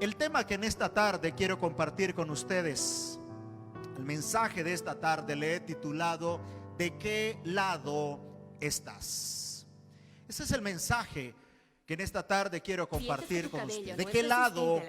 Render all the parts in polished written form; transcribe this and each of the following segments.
El tema que en esta tarde quiero compartir con ustedes, el mensaje de esta tarde le he titulado ¿de qué lado estás? Ese es el mensaje que en esta tarde quiero compartir con ustedes. ¿De qué lado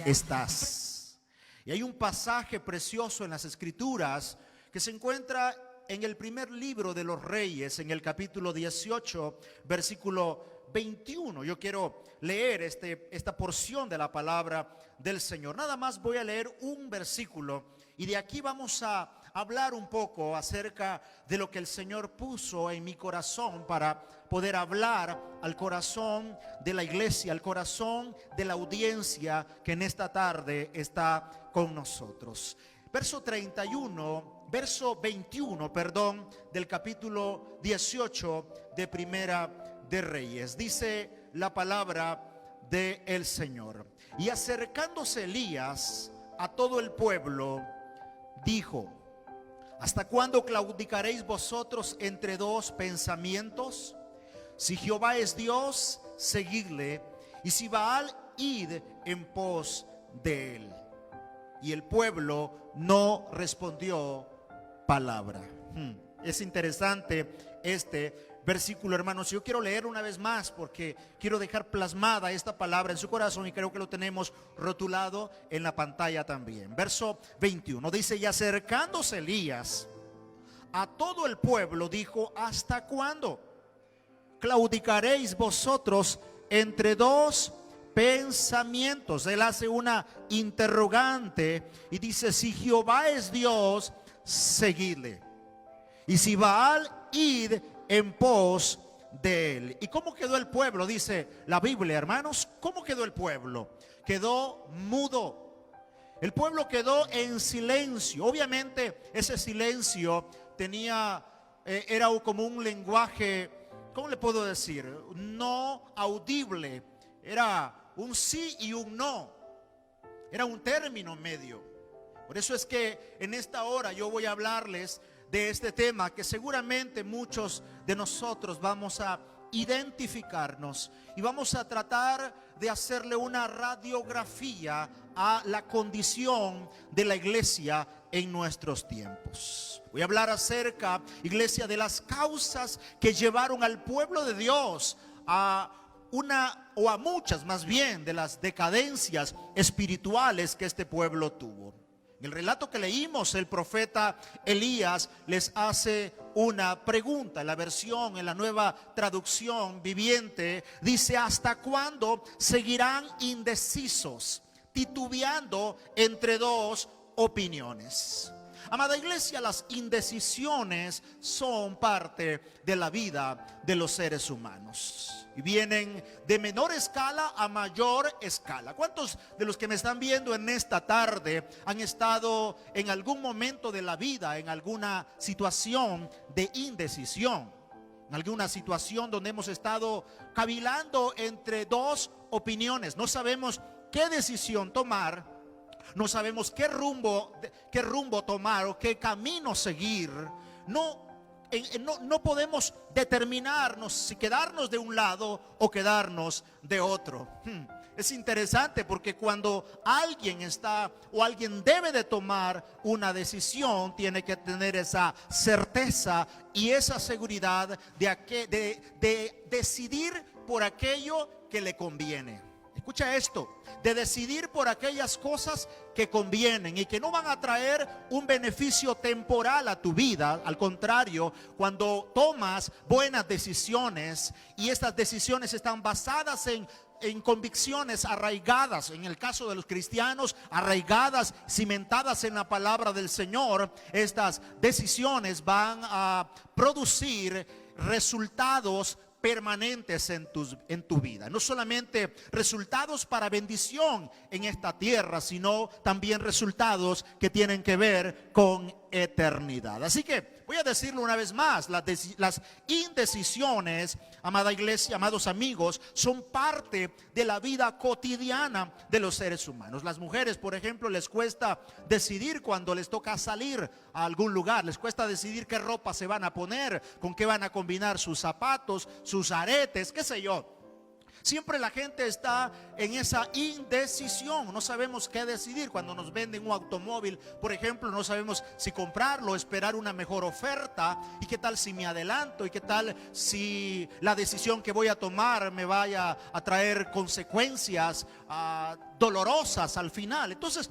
estás? Y hay un pasaje precioso en las Escrituras que se encuentra en el primer libro de los Reyes, en el capítulo 18, versículo 21. Yo quiero leer esta porción de la palabra del Señor. Nada más voy a leer un versículo y de aquí vamos a hablar un poco acerca de lo que el Señor puso en mi corazón para poder hablar al corazón de la iglesia, al corazón de la audiencia que en esta tarde está con nosotros. Verso 21, del capítulo 18 de Primera de Reyes. Dice la palabra del Señor: y acercándose Elías a todo el pueblo, dijo: ¿hasta cuándo claudicaréis vosotros entre dos pensamientos? Si Jehová es Dios, seguidle, y si Baal, id en pos de él. Y el pueblo no respondió palabra. Es interesante este versículo, hermanos. Yo quiero leer una vez más porque quiero dejar plasmada esta palabra en su corazón y creo que lo tenemos rotulado en la pantalla también. Verso 21 dice: y acercándose Elías a todo el pueblo, dijo: ¿hasta cuándo claudicaréis vosotros entre dos pensamientos? Él hace una interrogante y dice: si Jehová es Dios, seguidle, y si Baal, id en pos de él. ¿Y cómo quedó el pueblo? Dice la Biblia, hermanos. ¿Cómo quedó el pueblo? Quedó mudo. El pueblo quedó en silencio. Obviamente ese silencio era como un lenguaje, ¿cómo le puedo decir? No audible. Era un sí y un no. Era un término medio. Por eso es que en esta hora yo voy a hablarles de este tema que seguramente muchos de nosotros vamos a identificarnos y vamos a tratar de hacerle una radiografía a la condición de la iglesia en nuestros tiempos. Voy a hablar acerca, iglesia, de las causas que llevaron al pueblo de Dios a muchas más bien de las decadencias espirituales que este pueblo tuvo. En el relato que leímos, el profeta Elías les hace una pregunta. En la nueva traducción viviente dice: ¿hasta cuándo seguirán indecisos, titubeando entre dos opiniones? Amada iglesia, las indecisiones son parte de la vida de los seres humanos y vienen de menor escala a mayor escala. ¿Cuántos de los que me están viendo en esta tarde han estado en algún momento de la vida en alguna situación de indecisión? En alguna situación donde hemos estado cavilando entre dos opiniones. No sabemos qué decisión tomar. No sabemos qué rumbo tomar o qué camino seguir. No podemos determinarnos si quedarnos de un lado o quedarnos de otro. Es interesante porque cuando alguien debe de tomar una decisión, tiene que tener esa certeza y esa seguridad de decidir por aquello que le conviene. Escucha esto: de decidir por aquellas cosas que convienen y que no van a traer un beneficio temporal a tu vida. Al contrario, cuando tomas buenas decisiones y estas decisiones están basadas en convicciones arraigadas, en el caso de los cristianos, arraigadas, cimentadas en la palabra del Señor, estas decisiones van a producir resultados permanentes en tu vida. No solamente resultados para bendición en esta tierra, sino también resultados que tienen que ver con eternidad. Así que voy a decirlo una vez más: las indecisiones, amada iglesia, amados amigos, son parte de la vida cotidiana de los seres humanos. Las mujeres, por ejemplo, les cuesta decidir cuando les toca salir a algún lugar. Les cuesta decidir qué ropa se van a poner, con qué van a combinar sus zapatos, sus aretes, qué sé yo. Siempre la gente está en esa indecisión. No sabemos qué decidir. Cuando nos venden un automóvil, por ejemplo, no sabemos si comprarlo, esperar una mejor oferta. ¿Y qué tal si me adelanto? ¿Y qué tal si la decisión que voy a tomar me vaya a traer consecuencias dolorosas al final? Entonces,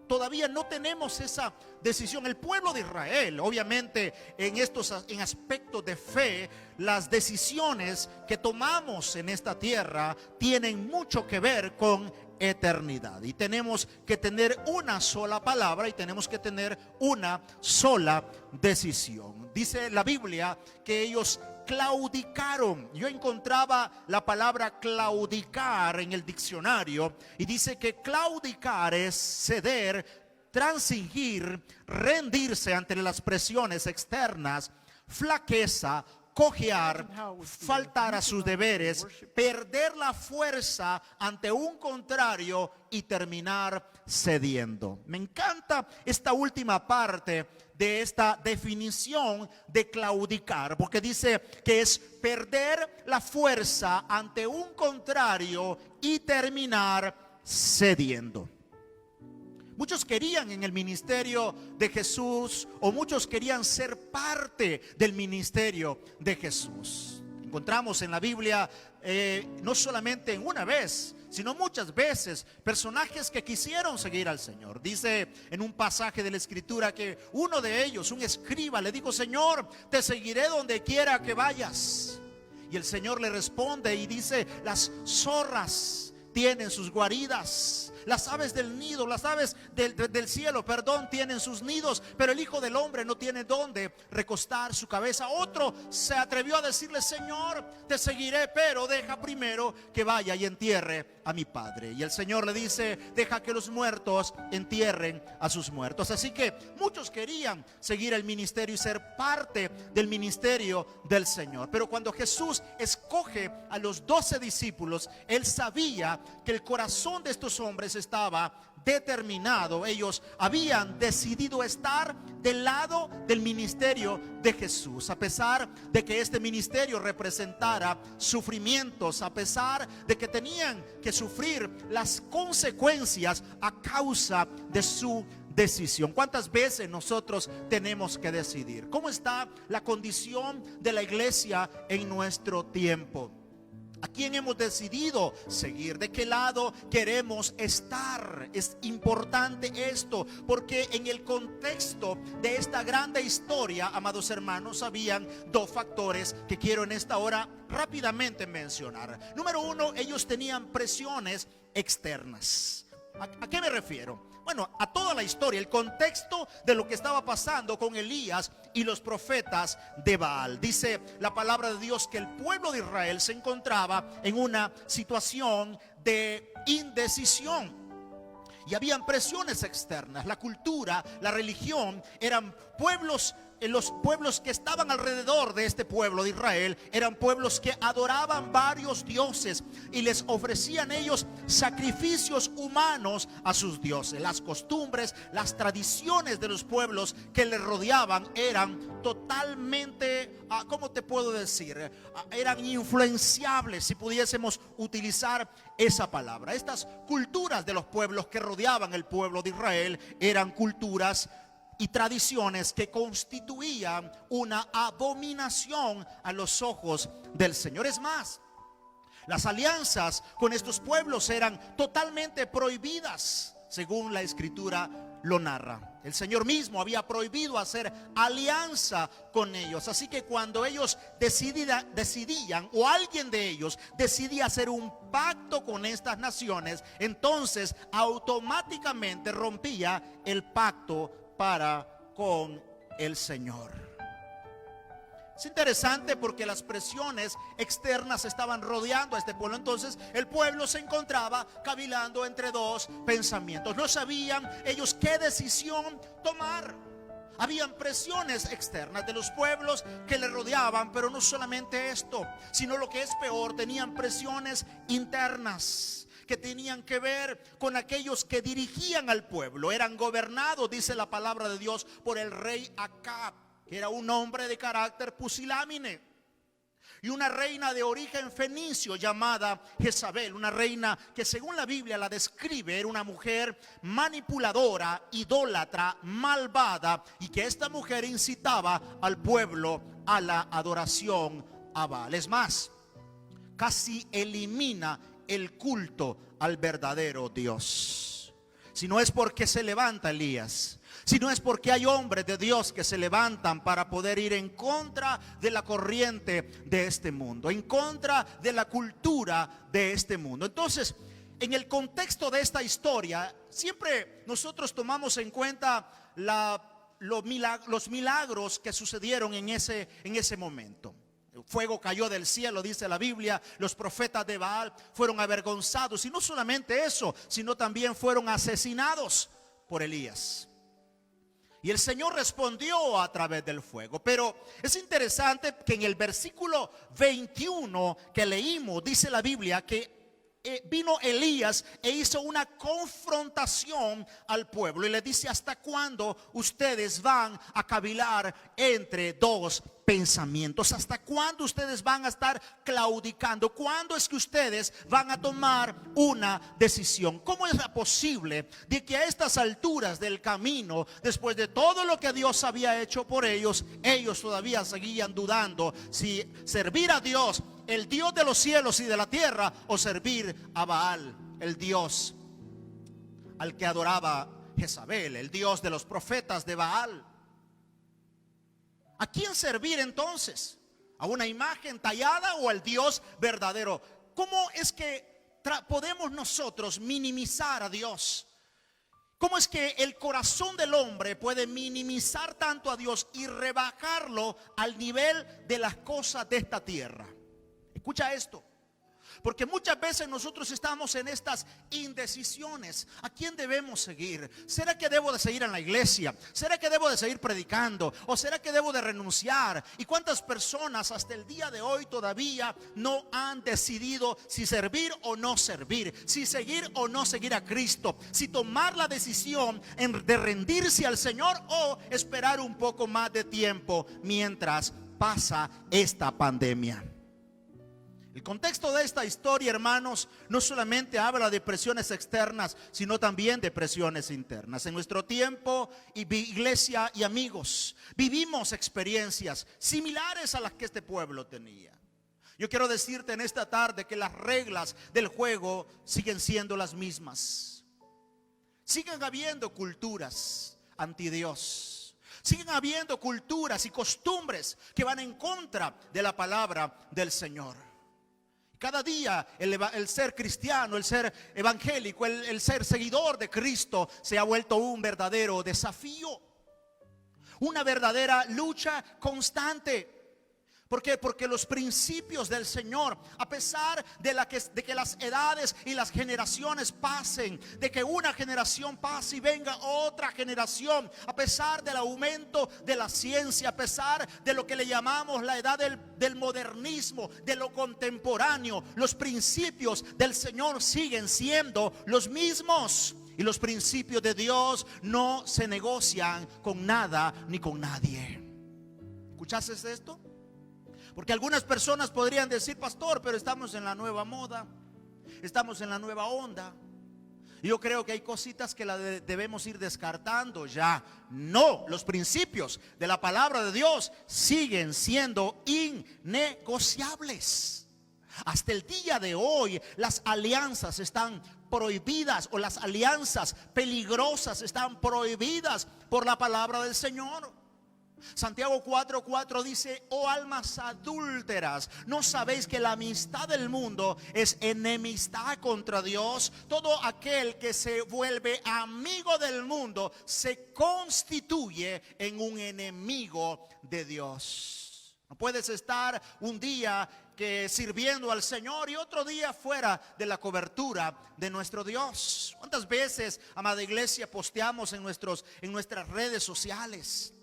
todavía no tenemos esa decisión. El pueblo de Israel, obviamente, en aspectos de fe, las decisiones que tomamos en esta tierra tienen mucho que ver con eternidad. Y tenemos que tener una sola palabra y tenemos que tener una sola decisión. Dice la Biblia que ellos claudicaron. Yo encontraba la palabra claudicar en el diccionario y dice que claudicar es ceder, transigir, rendirse ante las presiones externas, flaqueza, cojear, faltar a sus deberes, perder la fuerza ante un contrario y terminar cediendo. Me encanta esta última parte de esta definición de claudicar, porque dice que es perder la fuerza ante un contrario y terminar cediendo. Muchos querían en el ministerio de Jesús, o muchos querían ser parte del ministerio de Jesús. Encontramos en la Biblia no solamente en una vez, sino muchas veces personajes que quisieron seguir al Señor. Dice en un pasaje de la Escritura que uno de ellos, un escriba, le dijo: Señor, te seguiré donde quiera que vayas. Y el Señor le responde y dice: las zorras tienen sus guaridas, las aves del nido, las aves del cielo, tienen sus nidos, pero el Hijo del Hombre no tiene dónde recostar su cabeza. Otro se atrevió a decirle: Señor, te seguiré, pero deja primero que vaya y entierre a mi padre. Y el Señor le dice: deja que los muertos entierren a sus muertos. Así que muchos querían seguir el ministerio y ser parte del ministerio del Señor. Pero cuando Jesús escoge a los 12 discípulos, Él sabía que el corazón de estos hombres estaba determinado. Ellos habían decidido estar del lado del ministerio de Jesús, a pesar de que este ministerio representara sufrimientos, a pesar de que tenían que sufrir las consecuencias a causa de su decisión. ¿Cuántas veces nosotros tenemos que decidir? ¿Cómo está la condición de la iglesia en nuestro tiempo? ¿A quién hemos decidido seguir? ¿De qué lado queremos estar? Es importante esto, porque en el contexto de esta grande historia, amados hermanos, habían dos factores que quiero en esta hora rápidamente mencionar. Número uno, ellos tenían presiones externas. ¿A qué me refiero? Bueno, a toda la historia, el contexto de lo que estaba pasando con Elías y los profetas de Baal. Dice la palabra de Dios que el pueblo de Israel se encontraba en una situación de indecisión. Y habían presiones externas. La cultura, la religión, eran pueblos. Los pueblos que estaban alrededor de este pueblo de Israel eran pueblos que adoraban varios dioses y les ofrecían ellos sacrificios humanos a sus dioses. Las costumbres, las tradiciones de los pueblos que les rodeaban eran totalmente, ¿cómo te puedo decir? Eran influenciables, si pudiésemos utilizar esa palabra. Estas culturas de los pueblos que rodeaban el pueblo de Israel eran culturas y tradiciones que constituían una abominación a los ojos del Señor. Es más, las alianzas con estos pueblos eran totalmente prohibidas, según la Escritura lo narra. El Señor mismo había prohibido hacer alianza con ellos. Así que cuando ellos decidían, o alguien de ellos decidía hacer un pacto con estas naciones, entonces automáticamente rompía el pacto para con el Señor. Es interesante porque las presiones externas estaban rodeando a este pueblo. Entonces el pueblo se encontraba cavilando entre dos pensamientos. No sabían ellos qué decisión tomar. Habían presiones externas de los pueblos que le rodeaban, pero no solamente esto, sino lo que es peor, tenían presiones internas que tenían que ver con aquellos que dirigían al pueblo. Eran gobernados, dice la palabra de Dios, por el rey Acab, que era un hombre de carácter pusilánime. y una reina de origen fenicio llamada Jezabel, una reina que según la Biblia la describe era una mujer manipuladora, idólatra, malvada, y que esta mujer incitaba al pueblo a la adoración a Baal. Es más, casi elimina el culto al verdadero Dios. Si no es porque se levanta Elías, si no es porque hay hombres de Dios que se levantan para poder ir en contra de la corriente de este mundo, en contra de la cultura de este mundo. Entonces, en el contexto de esta historia, siempre nosotros tomamos en cuenta los milagros que sucedieron en ese momento. El fuego cayó del cielo, dice la Biblia. Los profetas de Baal fueron avergonzados, y no solamente eso, sino también fueron asesinados por Elías. Y el Señor respondió a través del fuego. Pero es interesante que en el versículo 21 que leímos, dice la Biblia que vino Elías e hizo una confrontación al pueblo y le dice: ¿hasta cuándo ustedes van a cavilar entre dos pensamientos? ¿Hasta cuándo ustedes van a estar claudicando? ¿Cuándo es que ustedes van a tomar una decisión? ¿Cómo es posible de que a estas alturas del camino, después de todo lo que Dios había hecho por ellos, ellos todavía seguían dudando si servir a Dios, el Dios de los cielos y de la tierra, o servir a Baal, el Dios al que adoraba Jezabel, el Dios de los profetas de Baal? ¿A quién servir entonces? ¿A una imagen tallada o al Dios verdadero? ¿Cómo es que podemos nosotros minimizar a Dios? ¿Cómo es que el corazón del hombre puede minimizar tanto a Dios y rebajarlo al nivel de las cosas de esta tierra? Escucha esto, porque muchas veces nosotros estamos en estas indecisiones. ¿A quién debemos seguir? ¿Será que debo de seguir en la iglesia? ¿Será que debo de seguir predicando? ¿O será que debo de renunciar? ¿Y cuántas personas hasta el día de hoy todavía no han decidido si servir o no servir, si seguir o no seguir a Cristo, si tomar la decisión de rendirse al Señor o esperar un poco más de tiempo mientras pasa esta pandemia? El contexto de esta historia, hermanos, no solamente habla de presiones externas, sino también de presiones internas. En nuestro tiempo, iglesia y amigos, vivimos experiencias similares a las que este pueblo tenía. Yo quiero decirte en esta tarde que las reglas del juego siguen siendo las mismas. Siguen habiendo culturas anti Dios. Siguen habiendo culturas y costumbres que van en contra de la palabra del Señor. Cada día el ser cristiano, el ser evangélico, el ser seguidor de Cristo se ha vuelto un verdadero desafío, una verdadera lucha constante. ¿Por qué? Porque los principios del Señor, a pesar de que las edades y las generaciones pasen, de que una generación pase y venga otra generación, a pesar del aumento de la ciencia, a pesar de lo que le llamamos la edad del modernismo, de lo contemporáneo, los principios del Señor siguen siendo los mismos. Y los principios de Dios no se negocian con nada ni con nadie. ¿Escuchaste esto? Porque algunas personas podrían decir: pastor, pero estamos en la nueva moda, estamos en la nueva onda. Y yo creo que hay cositas que debemos ir descartando ya. No, los principios de la palabra de Dios siguen siendo innegociables. Hasta el día de hoy las alianzas están prohibidas, o las alianzas peligrosas están prohibidas por la palabra del Señor. Santiago 4:4 dice: oh almas adúlteras, ¿no sabéis que la amistad del mundo es enemistad contra Dios? Todo aquel que se vuelve amigo del mundo se constituye en un enemigo de Dios. No puedes estar un día sirviendo al Señor y otro día fuera de la cobertura de nuestro Dios. ¿Cuántas veces, amada iglesia, posteamos en nuestras redes sociales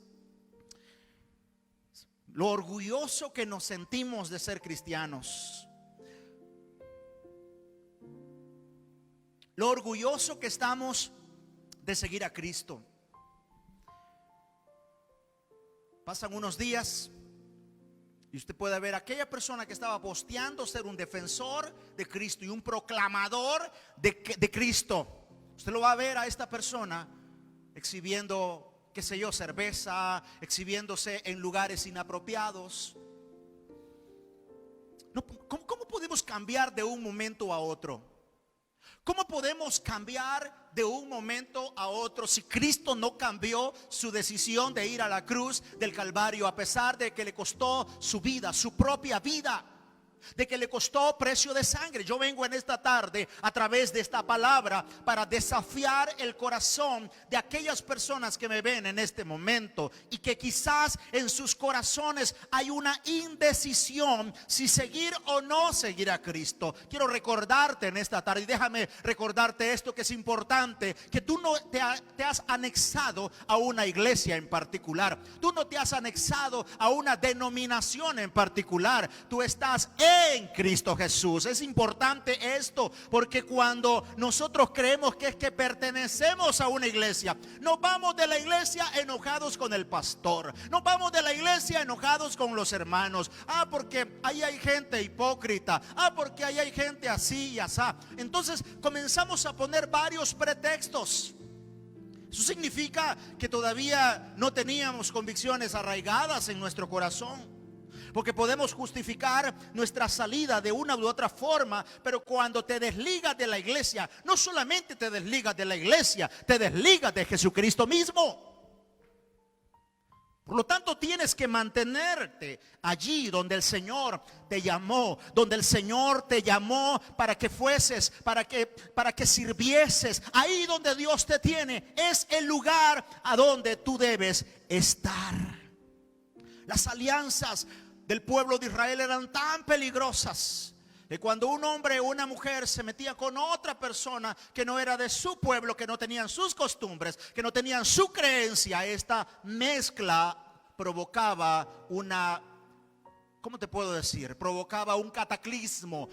lo orgulloso que nos sentimos de ser cristianos, lo orgulloso que estamos de seguir a Cristo? Pasan unos días Y usted puede ver a aquella persona que estaba posteando ser un defensor de Cristo y un proclamador de Cristo. Usted lo va a ver a esta persona exhibiendo, qué sé yo, cerveza, exhibiéndose en lugares inapropiados. ¿Cómo podemos cambiar de un momento a otro? ¿Cómo podemos cambiar de un momento a otro si Cristo no cambió su decisión de ir a la cruz del Calvario, a pesar de que le costó su vida, su propia vida, de que le costó precio de sangre? Yo vengo en esta tarde a través de esta palabra para desafiar el corazón de aquellas personas que me ven en este momento y que quizás en sus corazones hay una indecisión si seguir o no seguir a Cristo. Quiero recordarte en esta tarde, y déjame recordarte esto que es importante, que tú no te has anexado a una iglesia en particular, tú no te has anexado a una denominación en particular, tú estás en Cristo Jesús. Es importante esto, porque cuando nosotros creemos que es que pertenecemos a una iglesia, nos vamos de la iglesia enojados con el pastor, nos vamos de la iglesia enojados con los hermanos. Porque ahí hay gente hipócrita, porque ahí hay gente así y así. Entonces comenzamos a poner varios pretextos. Eso significa que todavía no teníamos convicciones arraigadas en nuestro corazón, porque podemos justificar nuestra salida de una u otra forma. Pero cuando te desligas de la iglesia, no solamente te desligas de la iglesia, te desligas de Jesucristo mismo. Por lo tanto, tienes que mantenerte allí donde el Señor te llamó, donde el Señor te llamó para que fueses, para que sirvieses. Ahí donde Dios te tiene es el lugar a donde tú debes estar. Las alianzas del pueblo de Israel eran tan peligrosas que cuando un hombre o una mujer se metía con otra persona que no era de su pueblo, que no tenían sus costumbres, que no tenían su creencia, esta mezcla provocaba una, ¿cómo te puedo decir? Provocaba un cataclismo,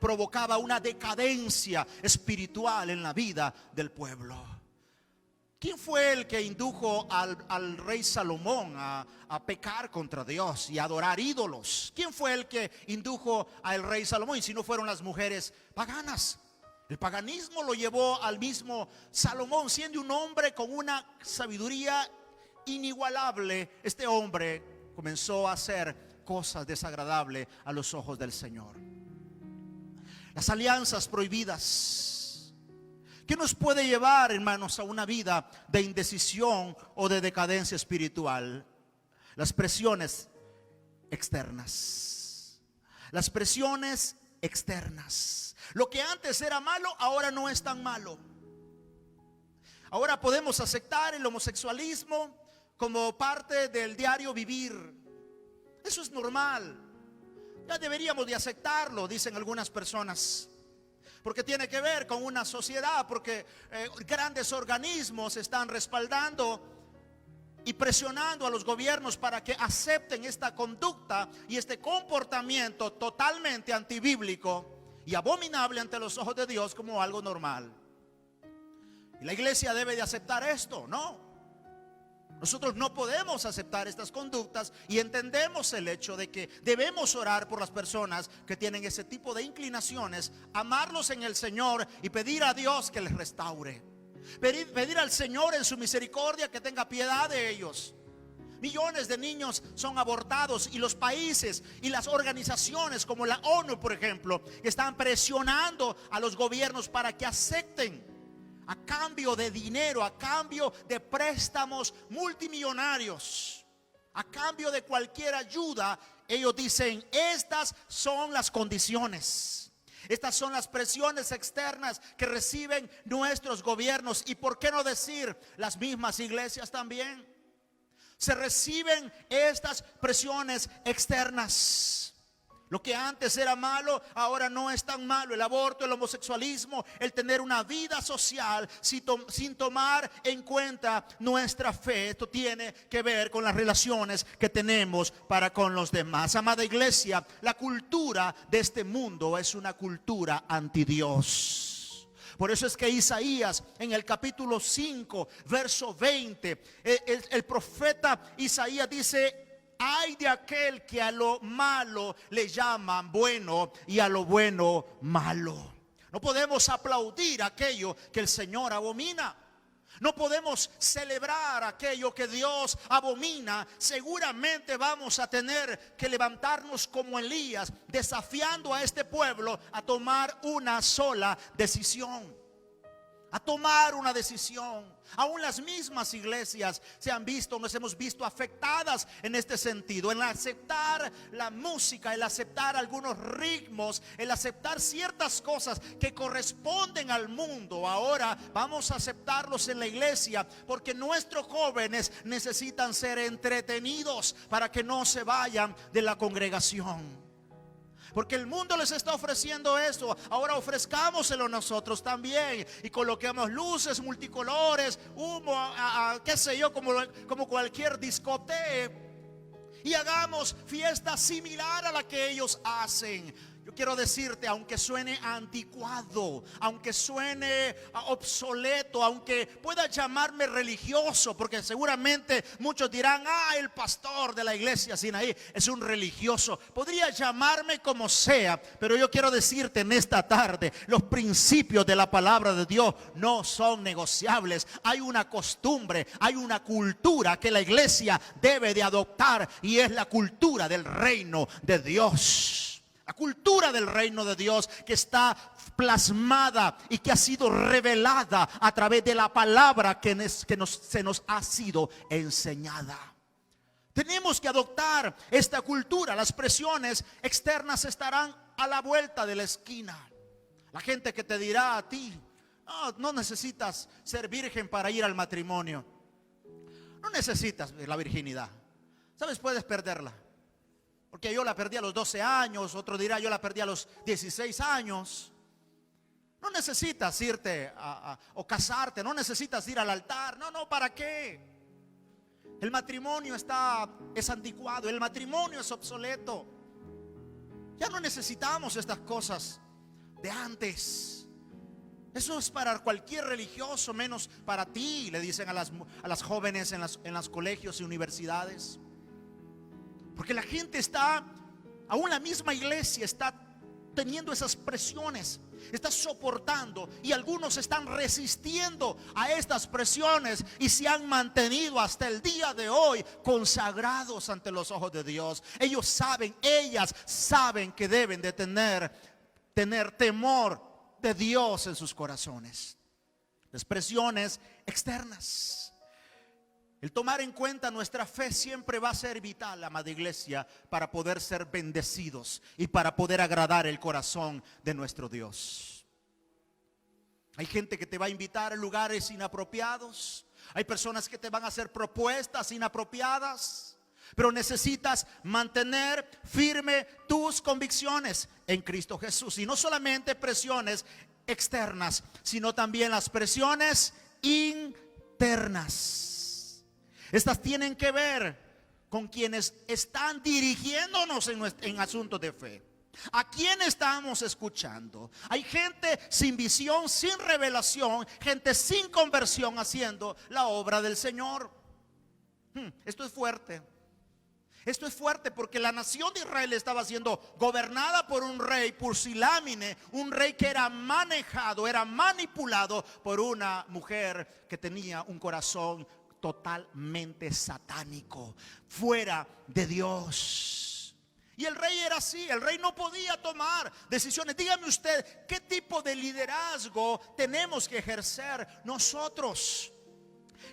provocaba una decadencia espiritual en la vida del pueblo. ¿Quién fue el que indujo al rey Salomón a pecar contra Dios y a adorar ídolos? ¿Quién fue el que indujo al rey Salomón? Y si no fueron las mujeres paganas. El paganismo lo llevó al mismo Salomón, siendo un hombre con una sabiduría inigualable. Este hombre comenzó a hacer cosas desagradables a los ojos del Señor. Las alianzas prohibidas. ¿Qué nos puede llevar, hermanos, a una vida de indecisión o de decadencia espiritual? Las presiones externas. Las presiones externas. Lo que antes era malo, ahora no es tan malo. Ahora podemos aceptar el homosexualismo como parte del diario vivir. Eso es normal. Ya deberíamos de aceptarlo, dicen algunas personas, porque tiene que ver con una sociedad, porque grandes organismos están respaldando y presionando a los gobiernos para que acepten esta conducta y este comportamiento totalmente antibíblico y abominable ante los ojos de Dios como algo normal. Y la iglesia debe de aceptar esto, ¿no? Nosotros no podemos aceptar estas conductas y entendemos el hecho de que debemos orar por las personas que tienen ese tipo de inclinaciones, amarlos en el Señor y pedir a Dios que les restaure. Pedir al Señor en su misericordia que tenga piedad de ellos. Millones de niños son abortados y los países y las organizaciones como la ONU, por ejemplo, están presionando a los gobiernos para que acepten, a cambio de dinero, a cambio de préstamos multimillonarios, a cambio de cualquier ayuda. Ellos dicen: estas son las condiciones, estas son las presiones externas que reciben nuestros gobiernos. Y por qué no decir las mismas iglesias también. Se reciben estas presiones externas. Lo que antes era malo, ahora no es tan malo. El aborto, el homosexualismo, el tener una vida social sin tomar en cuenta nuestra fe. Esto tiene que ver con las relaciones que tenemos para con los demás. Amada iglesia, la cultura de este mundo es una cultura anti Dios. Por eso es que Isaías, en el capítulo 5, verso 20, el profeta Isaías dice: Ay de aquel que a lo malo le llaman bueno y a lo bueno malo. No podemos aplaudir aquello que el Señor abomina. No podemos celebrar aquello que Dios abomina. Seguramente vamos a tener que levantarnos como Elías, desafiando a este pueblo a tomar una sola decisión. A tomar una decisión. Aún las mismas iglesias nos hemos visto afectadas en este sentido, en aceptar la música, el aceptar algunos ritmos, el aceptar ciertas cosas que corresponden al mundo. Ahora vamos a aceptarlos en la iglesia, porque nuestros jóvenes necesitan ser entretenidos para que no se vayan de la congregación. Porque el mundo les está ofreciendo eso. Ahora ofrezcámoselo nosotros también. Y coloquemos luces multicolores, humo, qué sé yo, como cualquier discoteca. Y hagamos fiesta similar a la que ellos hacen. Yo quiero decirte, aunque suene anticuado, aunque suene obsoleto, aunque pueda llamarme religioso, porque seguramente muchos dirán: el pastor de la iglesia Sinaí es un religioso. Podría llamarme como sea, pero yo quiero decirte en esta tarde, los principios de la palabra de Dios no son negociables. Hay una costumbre, hay una cultura que la iglesia debe de adoptar, y es la cultura del reino de Dios. La cultura del reino de Dios, que está plasmada y que ha sido revelada a través de la palabra se nos ha sido enseñada. Tenemos que adoptar esta cultura. Las presiones externas estarán a la vuelta de la esquina. La gente que te dirá a ti: no necesitas ser virgen para ir al matrimonio. No necesitas la virginidad. ¿Sabes? Puedes perderla. Porque yo la perdí a los 12 años. Otro dirá: yo la perdí a los 16 años. No necesitas irte o casarte. No necesitas ir al altar. No, ¿para qué? El matrimonio es anticuado. El matrimonio es obsoleto. Ya no necesitamos estas cosas de antes. Eso es para cualquier religioso, menos para ti, le dicen a las jóvenes en los colegios y universidades. Porque la gente aún la misma iglesia está teniendo esas presiones, está soportando, y algunos están resistiendo a estas presiones y se han mantenido hasta el día de hoy consagrados ante los ojos de Dios. Ellas saben que deben de tener temor de Dios en sus corazones. Las presiones externas. El tomar en cuenta nuestra fe siempre va a ser vital, amada iglesia, para poder ser bendecidos y para poder agradar el corazón de nuestro Dios. Hay gente que te va a invitar a lugares inapropiados. Hay personas que te van a hacer propuestas inapropiadas. Pero necesitas mantener firme tus convicciones en Cristo Jesús. Y no solamente presiones externas, sino también las presiones internas. Estas tienen que ver con quienes están dirigiéndonos en asuntos de fe. ¿A quién estamos escuchando? Hay gente sin visión, sin revelación, gente sin conversión haciendo la obra del Señor. Esto es fuerte. Esto es fuerte porque la nación de Israel estaba siendo gobernada por un rey pusilámine, un rey que era manejado, era manipulado por una mujer que tenía un corazón totalmente satánico, fuera de Dios. Y el rey era así, el rey no podía tomar decisiones. Dígame usted, ¿qué tipo de liderazgo tenemos que ejercer nosotros?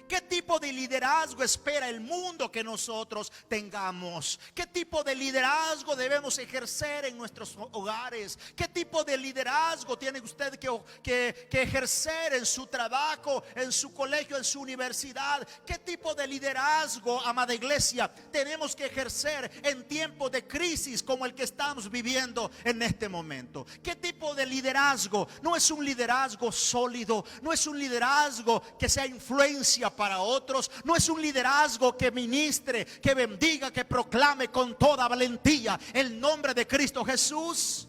¿Qué tipo de liderazgo espera el mundo que nosotros tengamos? ¿Qué tipo de liderazgo debemos ejercer en nuestros hogares? ¿Qué tipo de liderazgo tiene usted que ejercer en su trabajo, en su colegio, en su universidad? ¿Qué tipo de liderazgo, amada iglesia, tenemos que ejercer en tiempos de crisis como el que estamos viviendo en este momento? ¿Qué tipo de liderazgo? No es un liderazgo sólido, no es un liderazgo que sea influencia para otros, no es un liderazgo que ministre, que bendiga, que proclame con toda valentía el nombre de Cristo Jesús.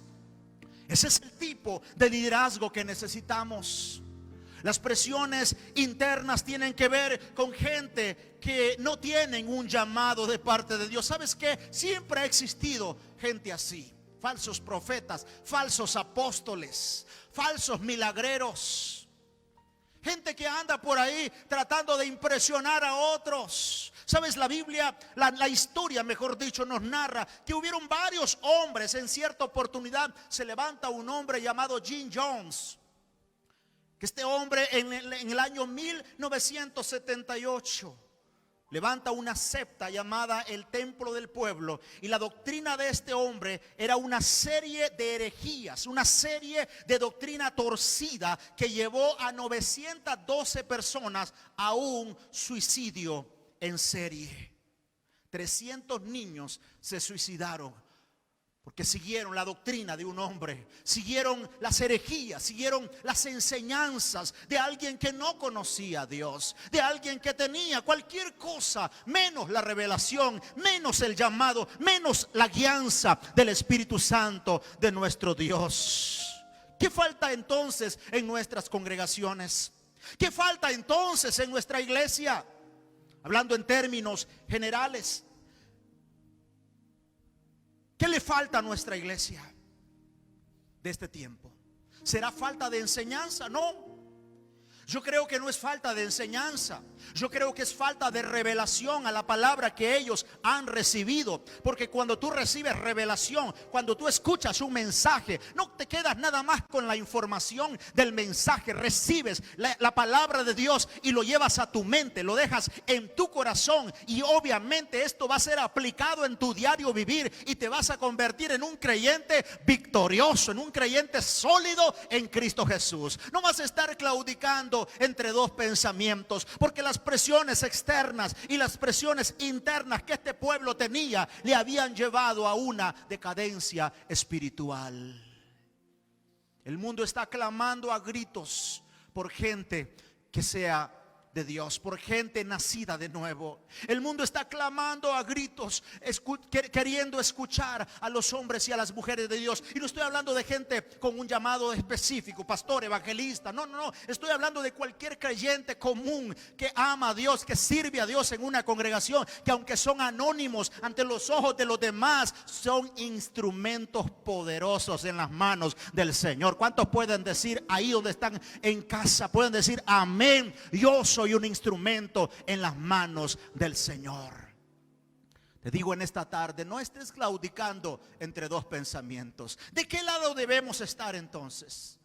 Ese es el tipo de liderazgo que necesitamos. Las presiones internas tienen que ver con gente que no tienen un llamado de parte de Dios. ¿Sabes qué? Siempre ha existido gente así. Falsos profetas, falsos apóstoles, falsos milagreros. Gente que anda por ahí tratando de impresionar a otros. ¿Sabes? La Biblia, la historia, mejor dicho, nos narra que hubieron varios hombres. En cierta oportunidad se levanta un hombre llamado Jim Jones. Que este hombre en el año 1978 levanta una secta llamada el Templo del Pueblo. Y la doctrina de este hombre era una serie de herejías, una serie de doctrina torcida que llevó a 912 personas a un suicidio en serie. 300 niños se suicidaron porque siguieron la doctrina de un hombre, siguieron las herejías, siguieron las enseñanzas de alguien que no conocía a Dios, de alguien que tenía cualquier cosa menos la revelación, menos el llamado, menos la guianza del Espíritu Santo de nuestro Dios. ¿Qué falta entonces en nuestras congregaciones? ¿Qué falta entonces en nuestra iglesia? Hablando en términos generales, ¿qué le falta a nuestra iglesia de este tiempo? ¿Será falta de enseñanza? No. Yo creo que no es falta de enseñanza. Yo creo que es falta de revelación a la palabra que ellos han recibido. Porque cuando tú recibes revelación, cuando tú escuchas un mensaje, no te quedas nada más con la información del mensaje. Recibes la palabra de Dios y lo llevas a tu mente, lo dejas en tu corazón. Y obviamente esto va a ser aplicado en tu diario vivir. Y te vas a convertir en un creyente victorioso, en un creyente sólido en Cristo Jesús. No vas a estar claudicando entre dos pensamientos, porque las presiones externas y las presiones internas que este pueblo tenía le habían llevado a una decadencia espiritual. El mundo está clamando a gritos por gente que sea de Dios, por gente nacida de nuevo. El mundo está clamando a gritos, queriendo escuchar a los hombres y a las mujeres de Dios. Y no estoy hablando de gente con un llamado específico, pastor, evangelista. No. Estoy hablando de cualquier creyente común que ama a Dios, que sirve a Dios en una congregación, que aunque son anónimos ante los ojos de los demás, son instrumentos poderosos en las manos del Señor. ¿Cuántos pueden decir ahí donde están en casa? Pueden decir amén. Yo soy un instrumento en las manos del Señor. Te digo en esta tarde, no estés claudicando entre dos pensamientos. ¿De qué lado debemos estar entonces?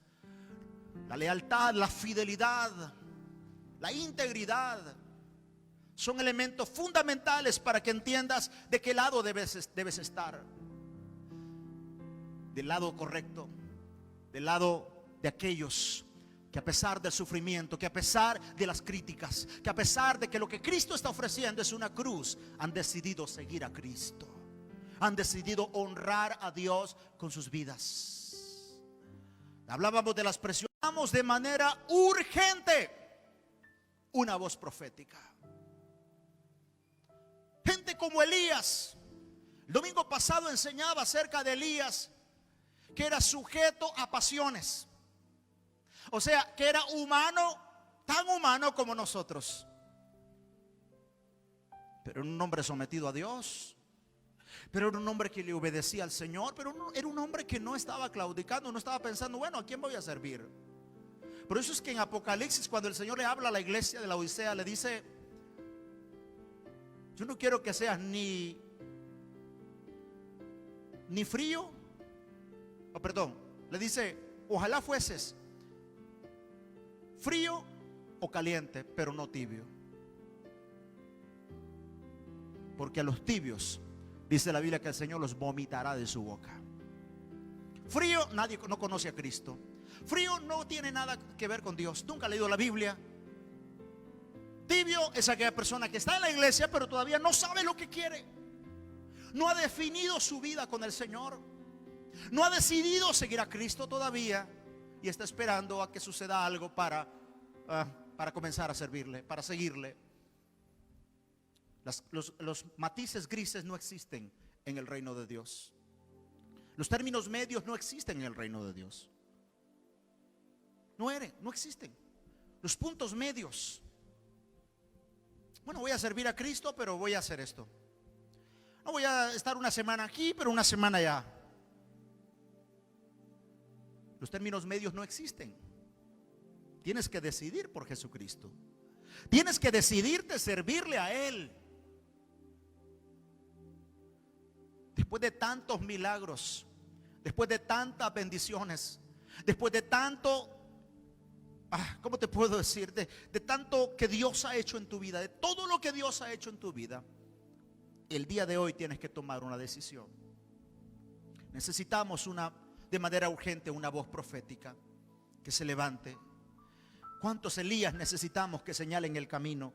La lealtad, la fidelidad, la integridad son elementos fundamentales para que entiendas de qué lado debes estar. Del lado correcto, del lado de aquellos que a pesar del sufrimiento, que a pesar de las críticas, que a pesar de que lo que Cristo está ofreciendo es una cruz, han decidido seguir a Cristo. Han decidido honrar a Dios con sus vidas. Hablábamos de las presiones. Hablamos de manera urgente una voz profética. Gente como Elías. El domingo pasado enseñaba acerca de Elías, que era sujeto a pasiones. O sea, que era humano, tan humano como nosotros, pero era un hombre sometido a Dios, pero era un hombre que le obedecía al Señor, pero era un hombre que no estaba claudicando, no estaba pensando, bueno, ¿a quién voy a servir? Por eso es que en Apocalipsis, cuando el Señor le habla a la iglesia de la Odisea, le dice: yo no quiero que seas ni frío, le dice, ojalá fueses frío o caliente, pero no tibio. Porque a los tibios, dice la Biblia, que el Señor los vomitará de su boca. Frío, nadie no conoce a Cristo. Frío no tiene nada que ver con Dios. Nunca ha leído la Biblia. Tibio es aquella persona que está en la iglesia, pero todavía no sabe lo que quiere. No ha definido su vida con el Señor. No ha decidido seguir a Cristo todavía. Y está esperando a que suceda algo para comenzar a servirle, para seguirle. Los matices grises no existen en el reino de Dios. Los términos medios no existen en el reino de Dios. No existen. los puntos medios. Bueno, voy a servir a Cristo, pero voy a hacer esto. No voy a estar una semana aquí, pero una semana allá. Los términos medios no existen. Tienes que decidir por Jesucristo. Tienes que decidirte servirle a Él. Después de tantos milagros, después de tantas bendiciones, después de tanto, ¿cómo te puedo decir? De tanto que Dios ha hecho en tu vida, de todo lo que Dios ha hecho en tu vida, el día de hoy tienes que tomar una decisión. Necesitamos de manera urgente una voz profética que se levante. ¿Cuántos Elías necesitamos que señalen el camino?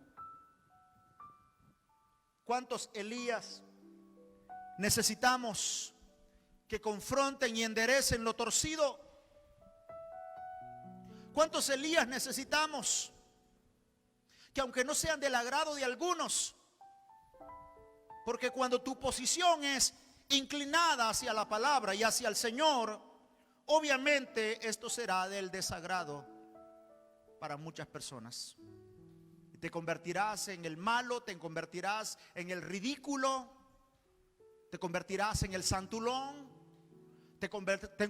¿Cuántos Elías necesitamos que confronten y enderecen lo torcido? ¿Cuántos Elías necesitamos que, aunque no sean del agrado de algunos, porque cuando tu posición es inclinada hacia la palabra y hacia el Señor, obviamente esto será del desagrado para muchas personas? Te convertirás en el malo, te convertirás en el ridículo, te convertirás en el santulón, te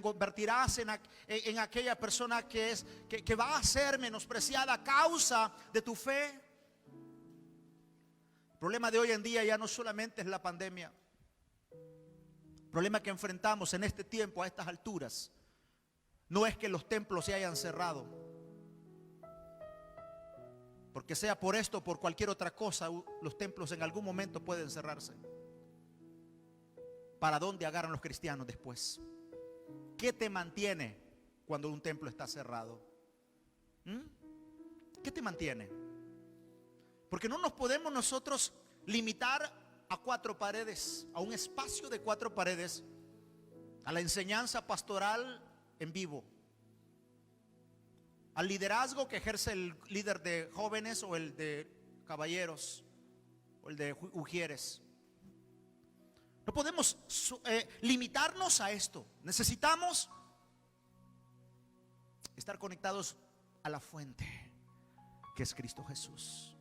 convertirás en aquella persona que va a ser menospreciada a causa de tu fe. El problema de hoy en día ya no solamente es la pandemia. El problema que enfrentamos en este tiempo, a estas alturas, no es que los templos se hayan cerrado, porque sea por esto o por cualquier otra cosa, los templos en algún momento pueden cerrarse. ¿Para dónde agarran los cristianos después? ¿Qué te mantiene cuando un templo está cerrado? ¿Qué te mantiene? Porque no nos podemos nosotros limitar a 4 paredes, a un espacio de 4 paredes, a la enseñanza pastoral en vivo, al liderazgo que ejerce el líder de jóvenes o el de caballeros o el de ujieres. No podemos limitarnos a esto. Necesitamos estar conectados a la fuente, que es Cristo Jesús.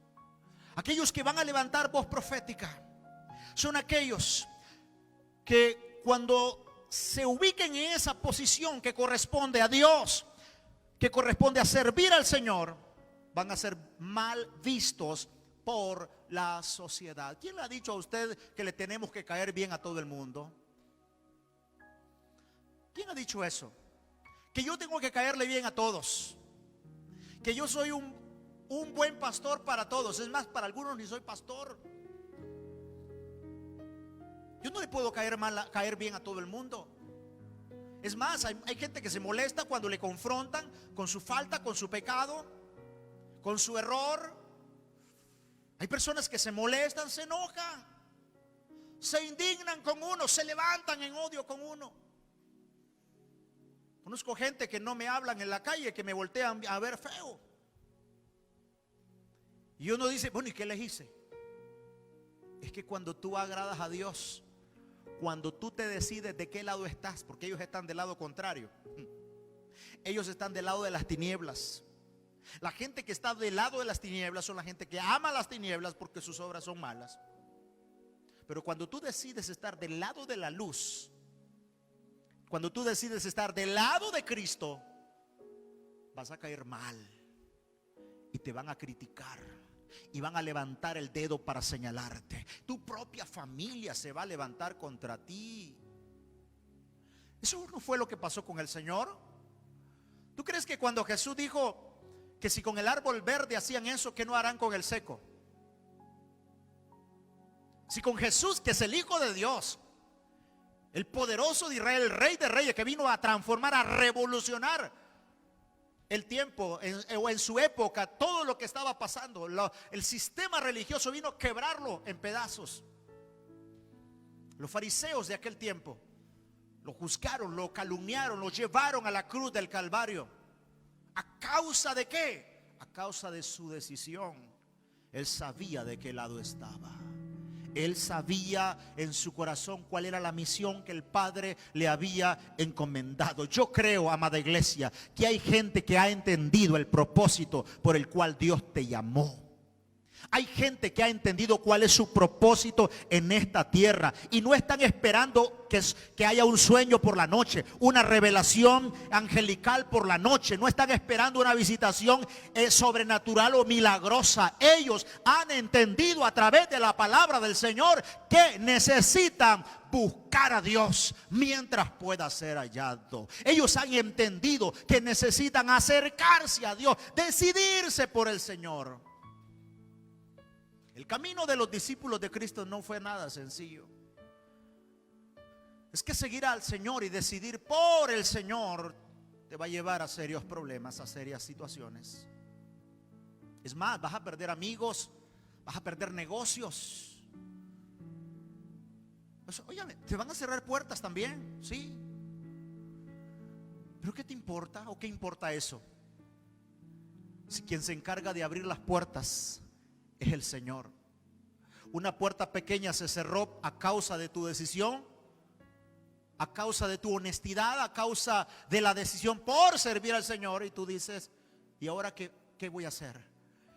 Aquellos que van a levantar voz profética son aquellos que, cuando se ubiquen en esa posición que corresponde a Dios, que corresponde a servir al Señor, van a ser mal vistos por la sociedad. ¿Quién le ha dicho a usted que le tenemos que caer bien a todo el mundo? ¿Quién ha dicho eso? Que yo tengo que caerle bien a todos, que yo soy un buen pastor para todos. Es más, para algunos ni soy pastor. Yo no le puedo caer bien a todo el mundo. Es más, hay gente que se molesta cuando le confrontan con su falta, con su pecado, con su error. Hay personas que se molestan, se enojan, se indignan con uno, se levantan en odio con uno. Conozco gente que no me hablan en la calle, que me voltean a ver feo. Y uno dice, bueno, ¿y qué les hice? Es que cuando tú agradas a Dios, cuando tú te decides de qué lado estás, porque ellos están del lado contrario, ellos están del lado de las tinieblas. La gente que está del lado de las tinieblas son la gente que ama las tinieblas porque sus obras son malas. Pero cuando tú decides estar del lado de la luz, cuando tú decides estar del lado de Cristo, vas a caer mal y te van a criticar y van a levantar el dedo para señalarte. Tu propia familia se va a levantar contra ti. Eso no fue lo que pasó con el Señor. ¿Tú crees que cuando Jesús dijo que si con el árbol verde hacían eso, qué no harán con el seco? Si con Jesús, que es el Hijo de Dios, el poderoso de Israel, el Rey de Reyes, que vino a transformar, a revolucionar el tiempo en su época, todo lo que estaba pasando, el sistema religioso vino a quebrarlo en pedazos. Los fariseos de aquel tiempo lo juzgaron, lo calumniaron, lo llevaron a la cruz del Calvario. ¿A causa de qué? A causa de su decisión. Él sabía de qué lado estaba. Él sabía en su corazón cuál era la misión que el Padre le había encomendado. Yo creo, amada iglesia, que hay gente que ha entendido el propósito por el cual Dios te llamó. Hay gente que ha entendido cuál es su propósito en esta tierra y no están esperando que haya un sueño por la noche, una revelación angelical por la noche. No están esperando una visitación sobrenatural o milagrosa. Ellos han entendido a través de la palabra del Señor que necesitan buscar a Dios mientras pueda ser hallado. Ellos han entendido que necesitan acercarse a Dios, decidirse por el Señor. El camino de los discípulos de Cristo no fue nada sencillo. Es que seguir al Señor y decidir por el Señor te va a llevar a serios problemas, a serias situaciones. Es más, vas a perder amigos, vas a perder negocios. Óyame, te van a cerrar puertas también, sí. ¿Pero qué te importa o qué importa eso? Si quien se encarga de abrir las puertas es el Señor. Una puerta pequeña se cerró a causa de tu decisión, a causa de tu honestidad, a causa de la decisión por servir al Señor. Y tú dices, ¿y ahora qué voy a hacer?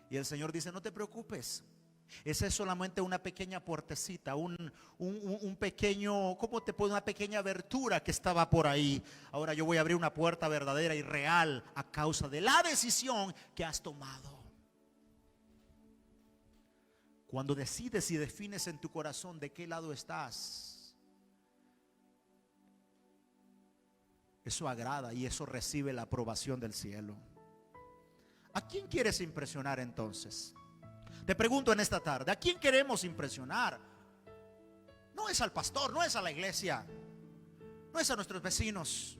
Y el Señor dice, no te preocupes. Esa es solamente una pequeña puertecita, un pequeño, ¿cómo te puedo? Una pequeña abertura que estaba por ahí. Ahora yo voy a abrir una puerta verdadera y real a causa de la decisión que has tomado. Cuando decides y defines en tu corazón de qué lado estás, eso agrada y eso recibe la aprobación del cielo. ¿A quién quieres impresionar entonces? Te pregunto en esta tarde, ¿a quién queremos impresionar? No es al pastor, no es a la iglesia, no es a nuestros vecinos.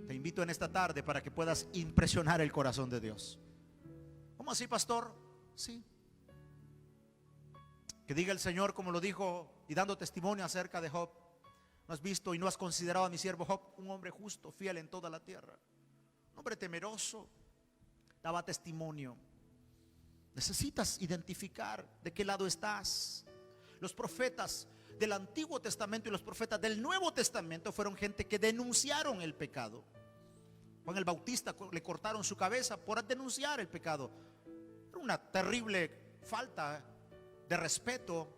Te invito en esta tarde para que puedas impresionar el corazón de Dios. ¿Cómo así, pastor? Sí. Que diga el Señor como lo dijo y dando testimonio acerca de Job. ¿No has visto y no has considerado a mi siervo Job un hombre justo, fiel en toda la tierra? Un hombre temeroso, daba testimonio. Necesitas identificar de qué lado estás. Los profetas del Antiguo Testamento y los profetas del Nuevo Testamento fueron gente que denunciaron el pecado. Juan el Bautista le cortaron su cabeza por denunciar el pecado. Era una terrible falta de respeto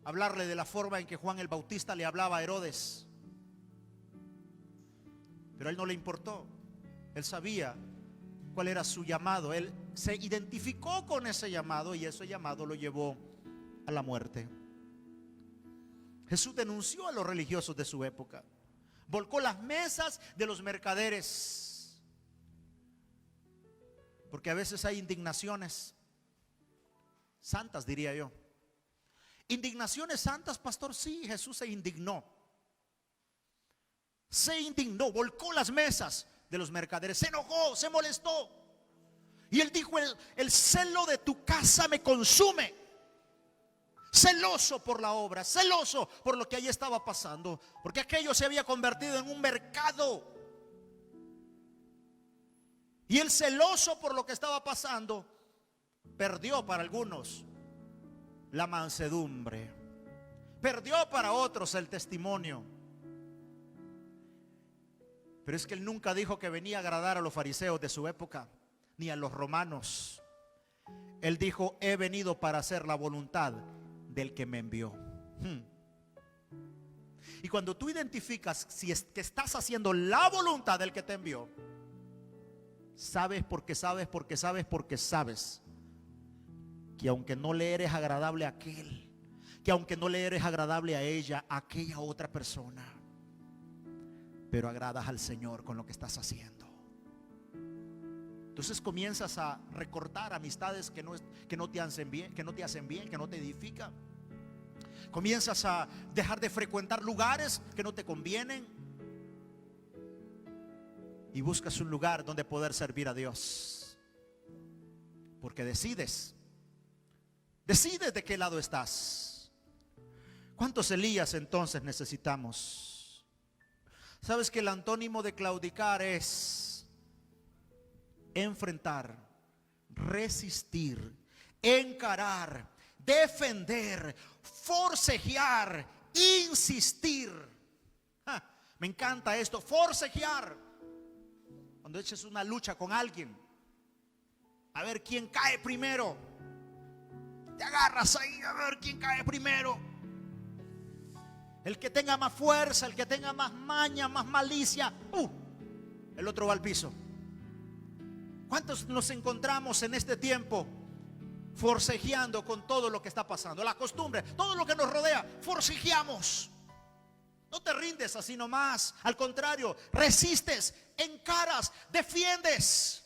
hablarle de la forma en que Juan el Bautista le hablaba a Herodes. Pero a él no le importó. Él sabía cuál era su llamado. Él se identificó con ese llamado y ese llamado lo llevó a la muerte. Jesús denunció a los religiosos de su época. Volcó las mesas de los mercaderes. Porque a veces hay indignaciones santas, diría yo. Indignaciones santas, pastor, sí, Jesús se indignó. Se indignó, volcó las mesas de los mercaderes, se enojó, se molestó. Y él dijo, el celo de tu casa me consume. Celoso por la obra, celoso por lo que allí estaba pasando, porque aquello se había convertido en un mercado. Y el celoso por lo que estaba pasando perdió para algunos la mansedumbre, perdió para otros el testimonio. Pero es que él nunca dijo que venía a agradar a los fariseos de su época, ni a los romanos. Él dijo, he venido para hacer la voluntad del que me envió. Y cuando tú identificas si es que estás haciendo la voluntad del que te envió, sabes porque sabes porque sabes porque sabes que aunque no le eres agradable a aquel, que aunque no le eres agradable a ella, a aquella otra persona, pero agradas al Señor con lo que estás haciendo. Entonces comienzas a recortar amistades que no te hacen bien, que no te edifican. Comienzas a dejar de frecuentar lugares que no te convienen y buscas un lugar donde poder servir a Dios, porque decides de qué lado estás. ¿Cuántos Elías entonces necesitamos? Sabes que el antónimo de claudicar es enfrentar, resistir, encarar, defender, forcejear, insistir. Me encanta esto, forcejear. Cuando eches una lucha con alguien, a ver quién cae primero. Te agarras ahí a ver quién cae primero. El que tenga más fuerza, el que tenga más maña, más malicia, el otro va al piso. ¿Cuántos nos encontramos en este tiempo forcejeando con todo lo que está pasando? La costumbre, todo lo que nos rodea, forcejeamos. No te rindes así nomás. Al contrario, resistes, encaras, defiendes,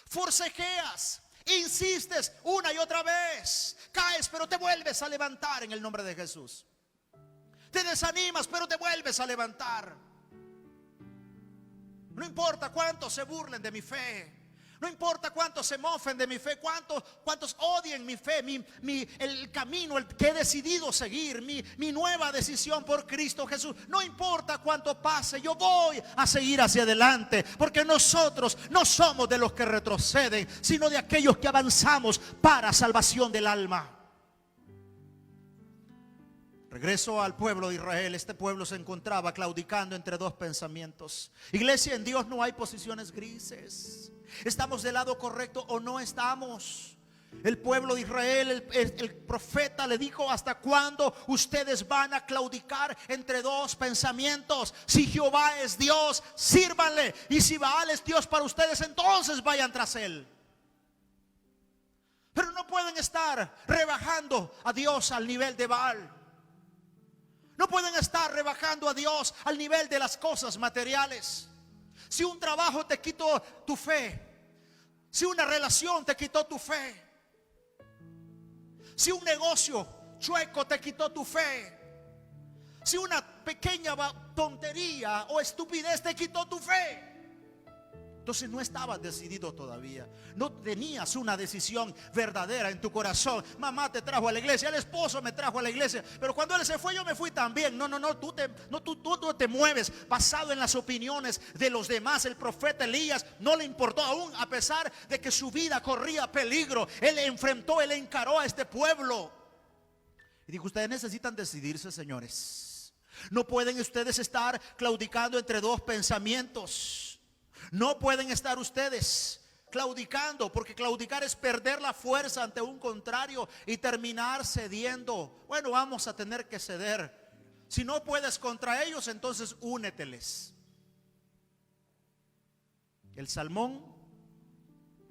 forcejeas, insistes una y otra vez. Caes, pero te vuelves a levantar en el nombre de Jesús. Te desanimas, pero te vuelves a levantar. No importa cuántos se burlen de mi fe. No importa cuántos se mofen de mi fe, cuántos odien mi fe, el camino el que he decidido seguir, mi nueva decisión por Cristo Jesús. No importa cuánto pase, yo voy a seguir hacia adelante, porque nosotros no somos de los que retroceden, sino de aquellos que avanzamos para salvación del alma. Regreso al pueblo de Israel. Este pueblo se encontraba claudicando entre dos pensamientos. Iglesia, en Dios no hay posiciones grises. ¿Estamos del lado correcto o no estamos? El pueblo de Israel, el profeta le dijo: ¿hasta cuándo ustedes van a claudicar entre dos pensamientos? Si Jehová es Dios, sírvanle, y si Baal es Dios para ustedes, entonces vayan tras él. Pero no pueden estar rebajando a Dios al nivel de Baal. No pueden estar rebajando a Dios al nivel de las cosas materiales. Si un trabajo te quitó tu fe, si una relación te quitó tu fe, si un negocio chueco te quitó tu fe, si una pequeña tontería o estupidez te quitó tu fe, entonces no estabas decidido todavía. No tenías una decisión verdadera en tu corazón. Mamá te trajo a la iglesia, el esposo me trajo a la iglesia, pero cuando él se fue yo me fui también. Tú te mueves basado en las opiniones de los demás. El profeta Elías no le importó, aún a pesar de que su vida corría peligro. Él enfrentó, él encaró a este pueblo y dijo: ustedes necesitan decidirse, señores. No pueden ustedes estar claudicando entre dos pensamientos. No pueden estar ustedes claudicando, porque claudicar es perder la fuerza ante un contrario y terminar cediendo. Bueno, vamos a tener que ceder. Si no puedes contra ellos, entonces úneteles. El salmón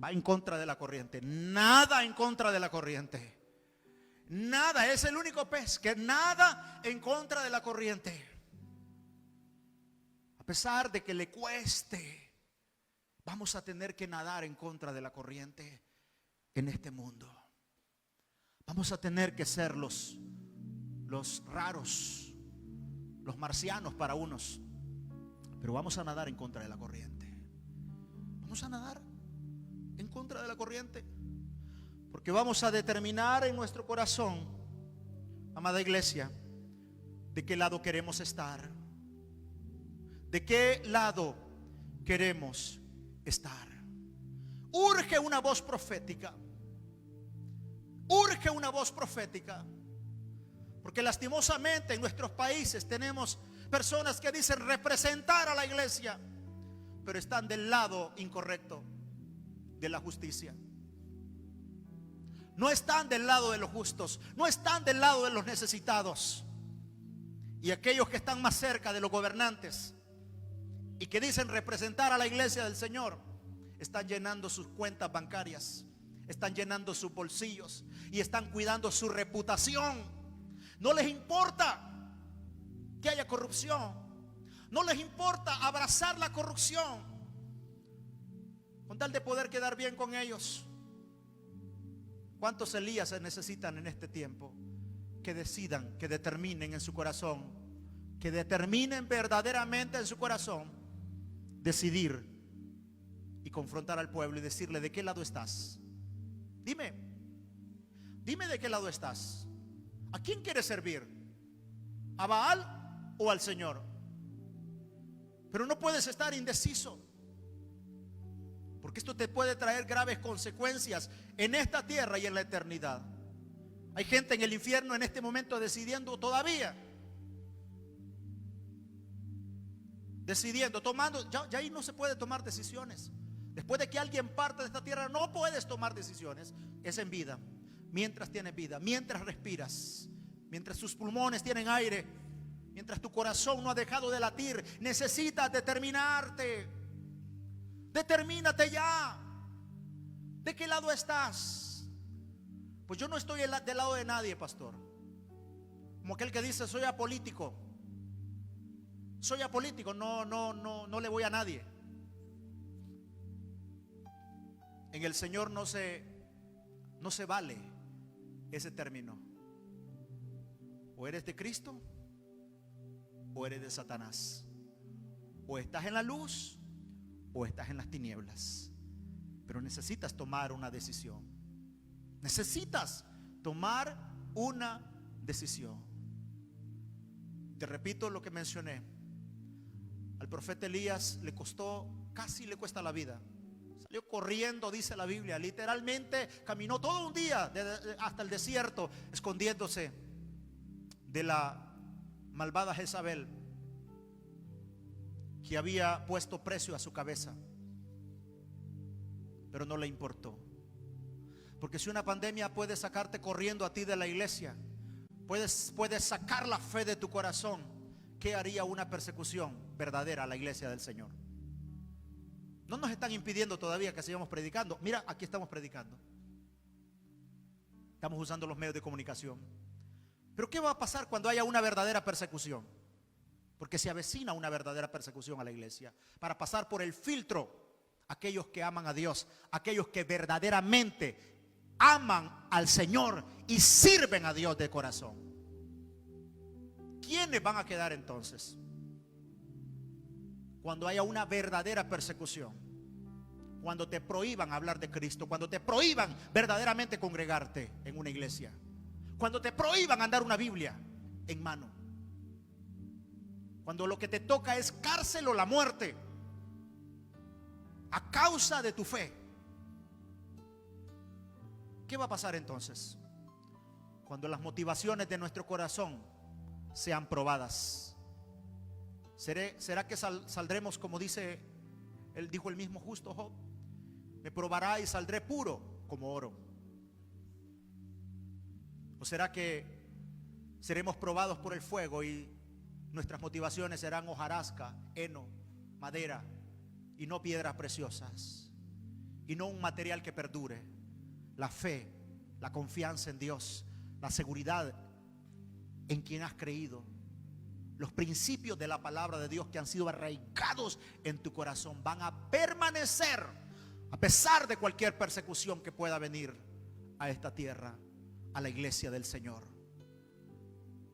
va en contra de la corriente, nada en contra de la corriente. Nada, es el único pez que nada en contra de la corriente. A pesar de que le cueste, vamos a tener que nadar en contra de la corriente en este mundo. Vamos a tener que ser los raros, los marcianos para unos, pero vamos a nadar en contra de la corriente. Vamos a nadar en contra de la corriente, porque vamos a determinar en nuestro corazón, amada iglesia, de qué lado queremos estar, de qué lado queremos estar. Urge una voz profética. Urge una voz profética. Porque lastimosamente en nuestros países tenemos personas que dicen representar a la iglesia, pero están del lado incorrecto de la justicia. No están del lado de los justos, no están del lado de los necesitados. Y aquellos que están más cerca de los gobernantes y que dicen representar a la iglesia del Señor, están llenando sus cuentas bancarias, están llenando sus bolsillos y están cuidando su reputación. No les importa que haya corrupción, no les importa abrazar la corrupción con tal de poder quedar bien con ellos. ¿Cuántos Elías se necesitan en este tiempo? Que decidan, que determinen en su corazón, que determinen verdaderamente en su corazón decidir y confrontar al pueblo y decirle: ¿de qué lado estás? Dime de qué lado estás. ¿A quién quieres servir? ¿A Baal o al Señor? Pero no puedes estar indeciso, porque esto te puede traer graves consecuencias en esta tierra y en la eternidad. Hay gente en el infierno en este momento decidiendo todavía. Decidiendo, tomando, ya ahí no se puede tomar decisiones. Después de que alguien parte de esta tierra, no puedes tomar decisiones. Es en vida, mientras tienes vida, mientras respiras, mientras tus pulmones tienen aire, mientras tu corazón no ha dejado de latir. Necesitas determinarte. Determínate ya. ¿De qué lado estás? Pues yo no estoy del lado de nadie, pastor. Como aquel que dice, soy apolítico. Soy apolítico, no le voy a nadie. En el Señor no se vale ese término. O eres de Cristo o eres de Satanás. O estás en la luz o estás en las tinieblas. Pero necesitas tomar una decisión. Necesitas tomar una decisión. Te repito lo que mencioné. Al profeta Elías le costó, casi le cuesta la vida. Salió corriendo, dice la Biblia. Literalmente caminó todo un día hasta el desierto, escondiéndose de la malvada Jezabel, que había puesto precio a su cabeza. Pero no le importó. Porque si una pandemia puede sacarte corriendo a ti de la iglesia, puedes sacar la fe de tu corazón, ¿qué haría una persecución verdadera a la iglesia del Señor? No nos están impidiendo todavía que sigamos predicando. Mira, aquí estamos predicando. Estamos usando los medios de comunicación. Pero ¿qué va a pasar cuando haya una verdadera persecución? Porque se avecina una verdadera persecución a la iglesia. Para pasar por el filtro, aquellos que aman a Dios, aquellos que verdaderamente aman al Señor y sirven a Dios de corazón. ¿Quiénes van a quedar entonces? Cuando haya una verdadera persecución, cuando te prohíban hablar de Cristo, cuando te prohíban verdaderamente congregarte en una iglesia, cuando te prohíban andar una Biblia en mano, cuando lo que te toca es cárcel o la muerte a causa de tu fe. ¿Qué va a pasar entonces? Cuando las motivaciones de nuestro corazón sean probadas. ¿Será que saldremos como dijo el mismo justo Job? Me probará y saldré puro como oro. ¿O será que seremos probados por el fuego y nuestras motivaciones serán hojarasca, heno, madera y no piedras preciosas, y no un material que perdure? La fe, la confianza en Dios, la seguridad en quien has creído, los principios de la palabra de Dios que han sido arraigados en tu corazón van a permanecer a pesar de cualquier persecución que pueda venir a esta tierra, a la iglesia del Señor.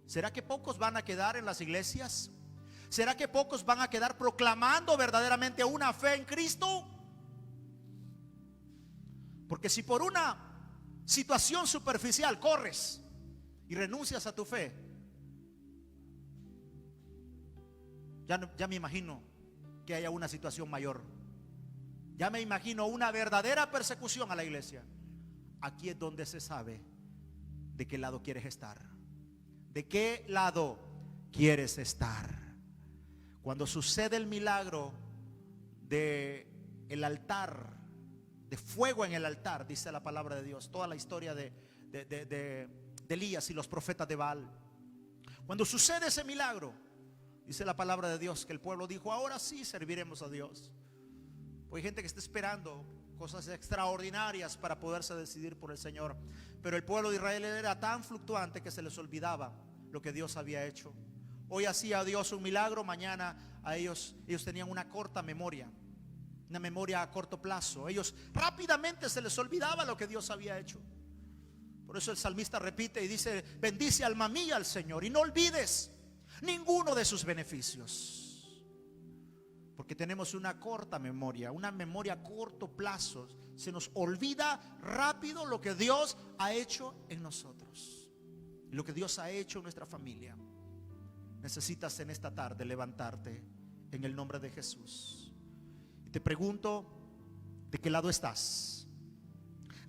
¿Será que pocos van a quedar en las iglesias? ¿Será que pocos van a quedar proclamando verdaderamente una fe en Cristo? Porque si por una situación superficial corres y renuncias a tu fe, ya me imagino que haya una situación mayor. Ya me imagino una verdadera persecución a la iglesia. Aquí es donde se sabe de qué lado quieres estar. ¿De qué lado quieres estar? Cuando sucede el milagro de el altar, de fuego en el altar, dice la palabra de Dios, toda la historia de Elías y los profetas de Baal. Cuando sucede ese milagro, dice la palabra de Dios que el pueblo dijo: ahora sí serviremos a Dios. Pues hay gente que está esperando cosas extraordinarias para poderse decidir por el Señor. Pero el pueblo de Israel era tan fluctuante que se les olvidaba lo que Dios había hecho. Hoy hacía Dios un milagro, mañana a ellos tenían una corta memoria, una memoria a corto plazo. Ellos rápidamente se les olvidaba lo que Dios había hecho. Por eso el salmista repite y dice: bendice alma mía al Señor y no olvides ninguno de sus beneficios. Porque tenemos una corta memoria, una memoria a corto plazo. Se nos olvida rápido lo que Dios ha hecho en nosotros, lo que Dios ha hecho en nuestra familia. Necesitas en esta tarde levantarte en el nombre de Jesús. Y te pregunto: ¿de qué lado estás?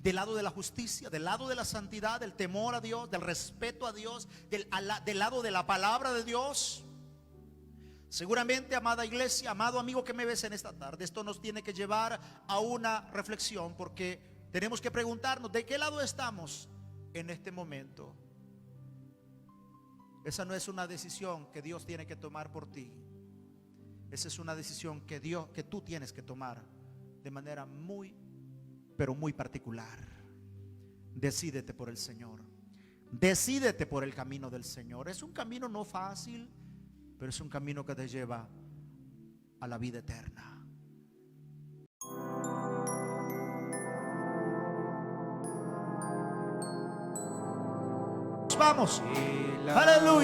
del lado de la justicia, del lado de la santidad, del temor a Dios, del respeto a Dios, del lado de la palabra de Dios. Seguramente, amada iglesia, amado amigo que me ves en esta tarde, esto nos tiene que llevar a una reflexión, porque tenemos que preguntarnos de qué lado estamos en este momento. Esa no es una decisión que Dios tiene que tomar por ti. Esa es una decisión que tú tienes que tomar de manera muy, pero muy particular. Decídete por el Señor. Decídete por el camino del Señor. Es un camino no fácil, pero es un camino que te lleva a la vida eterna. Vamos. Aleluya.